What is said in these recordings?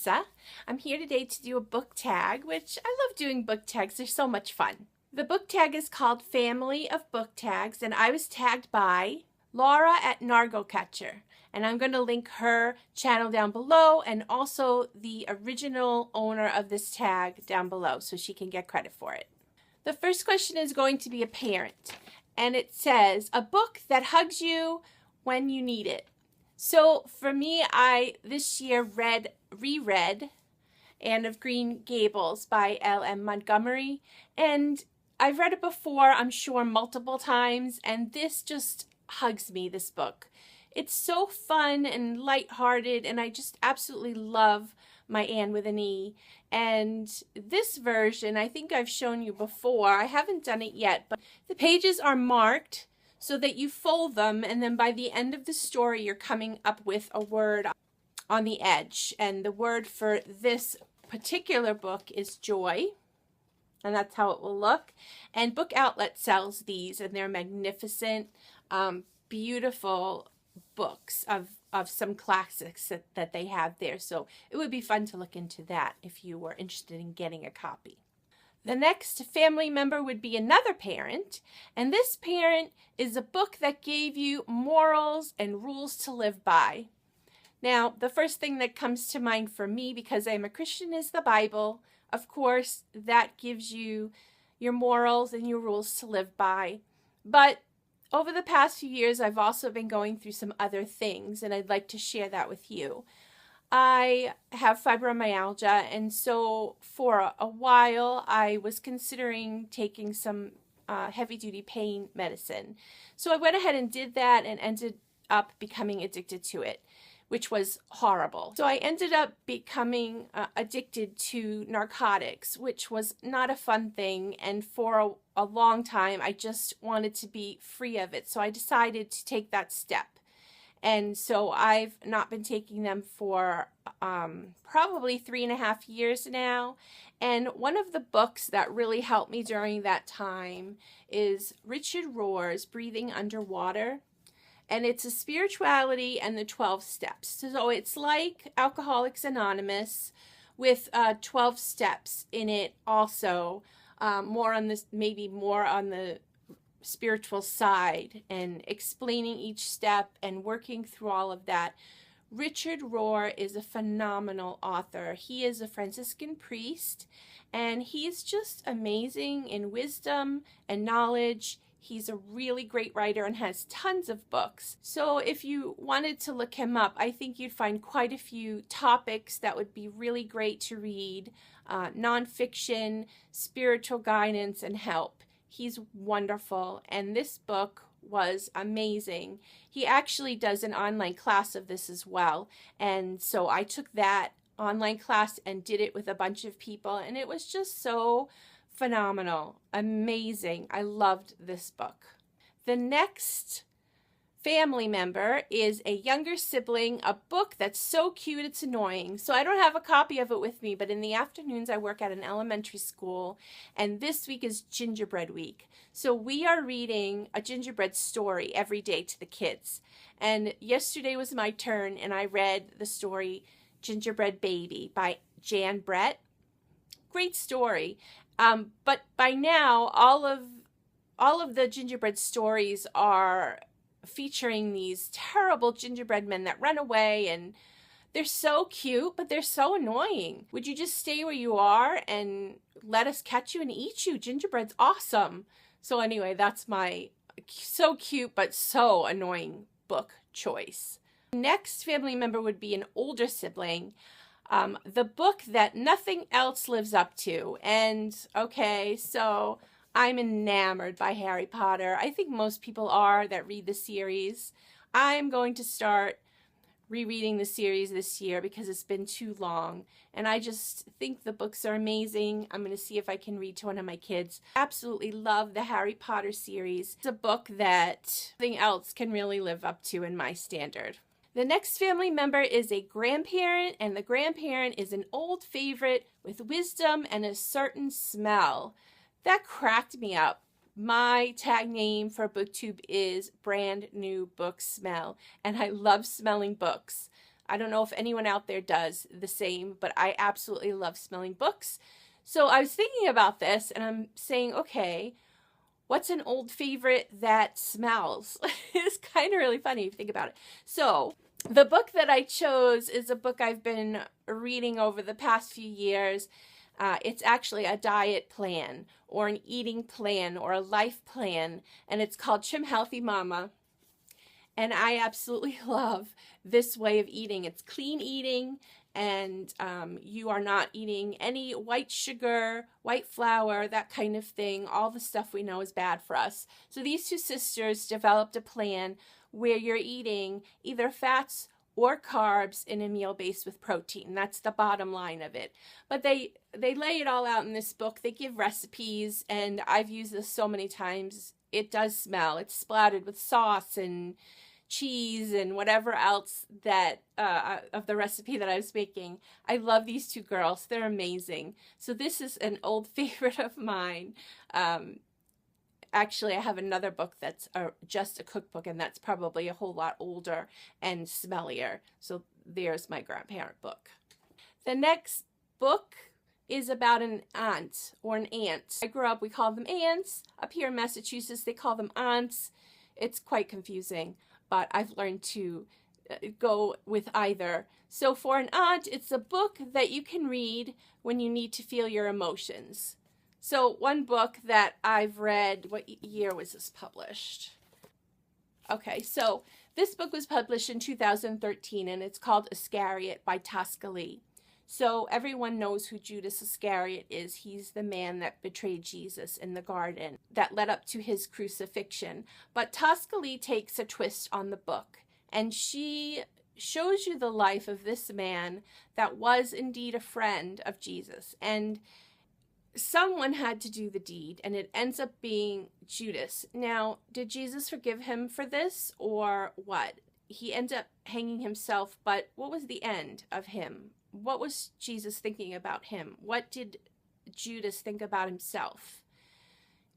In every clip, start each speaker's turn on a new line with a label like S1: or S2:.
S1: Lisa. I'm here today to do a book tag, which I love doing book tags. They're so much fun. The book tag is called Family of Book Tags, and I was tagged by Laura at Nargocatcher. And I'm going to link her channel down below and also the original owner of this tag down below so she can get credit for it. The first question is going to be a parent, and it says, a book that hugs you when you need it. So for me, I this year reread Anne of Green Gables by L.M. Montgomery, and I've read it before, I'm sure multiple times, and this just hugs me, this book. It's so fun and lighthearted, and I just absolutely love my Anne with an E. And this version, I think I've shown you before. I haven't done it yet, but the pages are marked so that you fold them, and then by the end of the story, you're coming up with a word on the edge. And the word for this particular book is joy, and that's how it will look. And Book Outlet sells these, and they're magnificent, beautiful books of some classics that they have there. So it would be fun to look into that if you were interested in getting a copy. The next family member would be another parent, and this parent is a book that gave you morals and rules to live by. Now, the first thing that comes to mind for me, because I'm a Christian, is the Bible. Of course, that gives you your morals and your rules to live by. But over the past few years, I've also been going through some other things, and I'd like to share that with you. I have fibromyalgia, and so for a while I was considering taking some heavy-duty pain medicine. So I went ahead and did that and ended up becoming addicted to it, which was horrible. So I ended up becoming addicted to narcotics, which was not a fun thing, and for a long time I just wanted to be free of it. So I decided to take that step. And so I've not been taking them for probably 3.5 years now. And one of the books that really helped me during that time is Richard Rohr's Breathing Underwater. And it's a spirituality and the 12 steps. So it's like Alcoholics Anonymous with 12 steps in it also. More on this, maybe more on the spiritual side, and explaining each step and working through all of that. Richard Rohr is a phenomenal author. He is a Franciscan priest, and he's just amazing in wisdom and knowledge. He's a really great writer and has tons of books. So if you wanted to look him up, I think you'd find quite a few topics that would be really great to read. Nonfiction, spiritual guidance, and help. He's wonderful, and this book was amazing. He actually does an online class of this as well, and so I took that online class and did it with a bunch of people, and it was just so phenomenal, amazing. I loved this book. The next family member is a younger sibling, a book that's so cute it's annoying. So I don't have a copy of it with me, but in the afternoons I work at an elementary school, and this week is Gingerbread Week. So we are reading a gingerbread story every day to the kids. And yesterday was my turn, and I read the story Gingerbread Baby by Jan Brett. Great story. But by now, all of the gingerbread stories are featuring these terrible gingerbread men that run away, and they're so cute, but they're so annoying. Would you just stay where you are and let us catch you and eat you? Gingerbread's awesome. So anyway, that's my so cute but so annoying book choice. Next family member would be an older sibling. The book that nothing else lives up to. And okay, so I'm enamored by Harry Potter. I think most people are that read the series. I'm going to start rereading the series this year because it's been too long. And I just think the books are amazing. I'm going to see if I can read to one of my kids. Absolutely love the Harry Potter series. It's a book that nothing else can really live up to in my standard. The next family member is a grandparent, and the grandparent is an old favorite with wisdom and a certain smell. That cracked me up. My tag name for BookTube is Brand New Book Smell, and I love smelling books. I don't know if anyone out there does the same, but I absolutely love smelling books. So I was thinking about this and I'm saying, okay, what's an old favorite that smells? It's kind of really funny if you think about it. So the book that I chose is a book I've been reading over the past few years. It's actually a diet plan or an eating plan or a life plan, and it's called Trim Healthy Mama. And I absolutely love this way of eating. It's clean eating, and you are not eating any white sugar, white flour, that kind of thing, all the stuff we know is bad for us. So these two sisters developed a plan where you're eating either fats or carbs in a meal based with protein. That's the bottom line of it. But they lay it all out in this book. They give recipes, and I've used this so many times. It does smell. It's splattered with sauce and cheese and whatever else that of the recipe that I was making. I love these two girls. They're amazing. So this is an old favorite of mine. Actually, I have another book that's just a cookbook, and that's probably a whole lot older and smellier. So there's my Grandparent book. The next book is about an aunt or an aunt. I grew up, we call them aunts. Up here in Massachusetts, they call them aunts. It's quite confusing, but I've learned to go with either. So for an aunt, it's a book that you can read when you need to feel your emotions. So one book that I've read, what year was this published? Okay, so this book was published in 2013, and it's called Iscariot by Tosca. So everyone knows who Judas Iscariot is. He's the man that betrayed Jesus in the garden that led up to his crucifixion. But Tosca takes a twist on the book, and she shows you the life of this man that was indeed a friend of Jesus. And someone had to do the deed, and it ends up being Judas. Now, did Jesus forgive him for this, or what? He ends up hanging himself, but what was the end of him? What was Jesus thinking about him? What did Judas think about himself?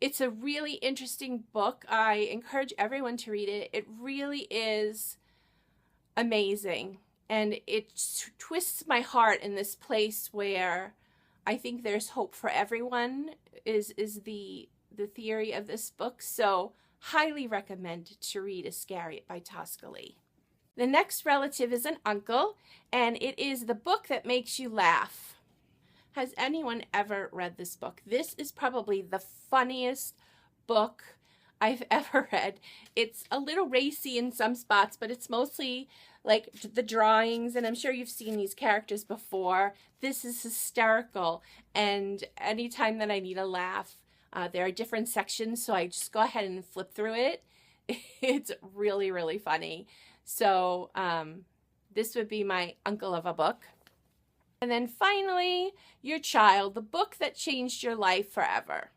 S1: It's a really interesting book. I encourage everyone to read it. It really is amazing, and it twists my heart in this place where I think there's hope for everyone is the theory of this book. So highly recommend to read Iscariot by Tosca. The next relative is an uncle, and it is the book that makes you laugh. Has anyone ever read this book? This is probably the funniest book I've ever read. It's a little racy in some spots, but it's mostly like the drawings, and I'm sure you've seen these characters before. This is hysterical, and anytime that I need a laugh, there are different sections, so I just go ahead and flip through it. It's really, really funny. So this would be my uncle of a book. And then finally, Your Child, the book that changed your life forever.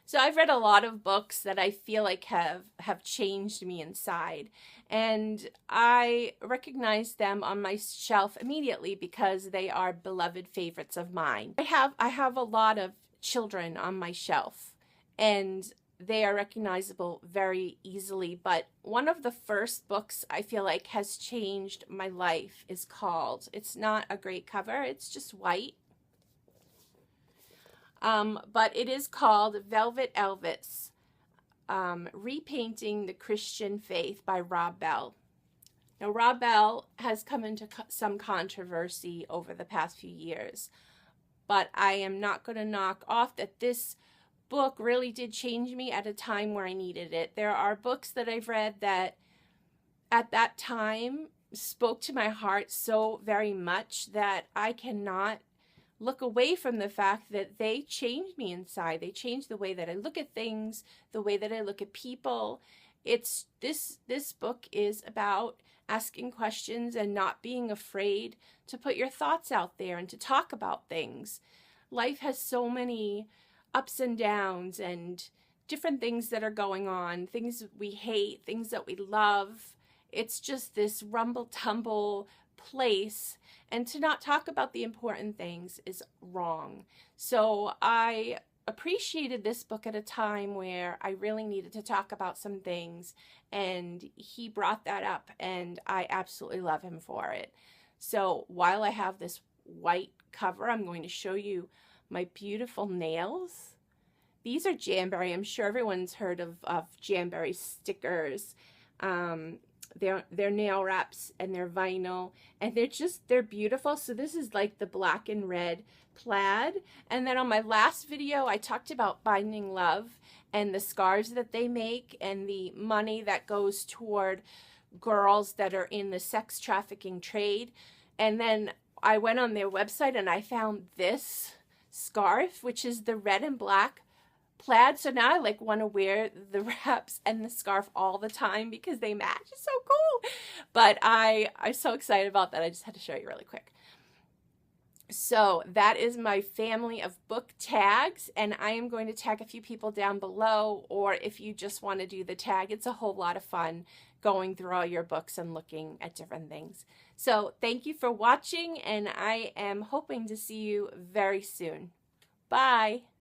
S1: So I've read a lot of books that I feel like have changed me inside, and I recognize them on my shelf immediately because they are beloved favorites of mine. I have a lot of children on my shelf, and they are recognizable very easily, but one of the first books I feel like has changed my life is called, it's not a great cover, it's just white. But it is called Velvet Elvis, Repainting the Christian Faith by Rob Bell. Now, Rob Bell has come into some controversy over the past few years, but I am not going to knock off that this book really did change me at a time where I needed it. There are books that I've read that at that time spoke to my heart so very much that I cannot look away from the fact that they changed me inside. They changed the way that I look at things, the way that I look at people. It's this book is about asking questions and not being afraid to put your thoughts out there and to talk about things. Life has so many ups and downs and different things that are going on, things we hate, things that we love. It's just this rumble-tumble place, and to not talk about the important things is wrong. So I appreciated this book at a time where I really needed to talk about some things, and he brought that up, and I absolutely love him for it. So while I have this white cover, I'm going to show you my beautiful nails. These are Jamberry. I'm sure everyone's heard of Jamberry stickers. They're nail wraps, and they're vinyl, and they're beautiful. So this is like the black and red plaid. And then on my last video, I talked about Binding Love and the scarves that they make and the money that goes toward girls that are in the sex trafficking trade. And then I went on their website and I found this scarf, which is the red and black plaid. So now I like want to wear the wraps and the scarf all the time because they match. It's so cool. But I'm so excited about that. I just had to show you really quick. So that is my family of book tags, and I am going to tag a few people down below, or if you just want to do the tag, it's a whole lot of fun going through all your books and looking at different things. So thank you for watching, and I am hoping to see you very soon. Bye.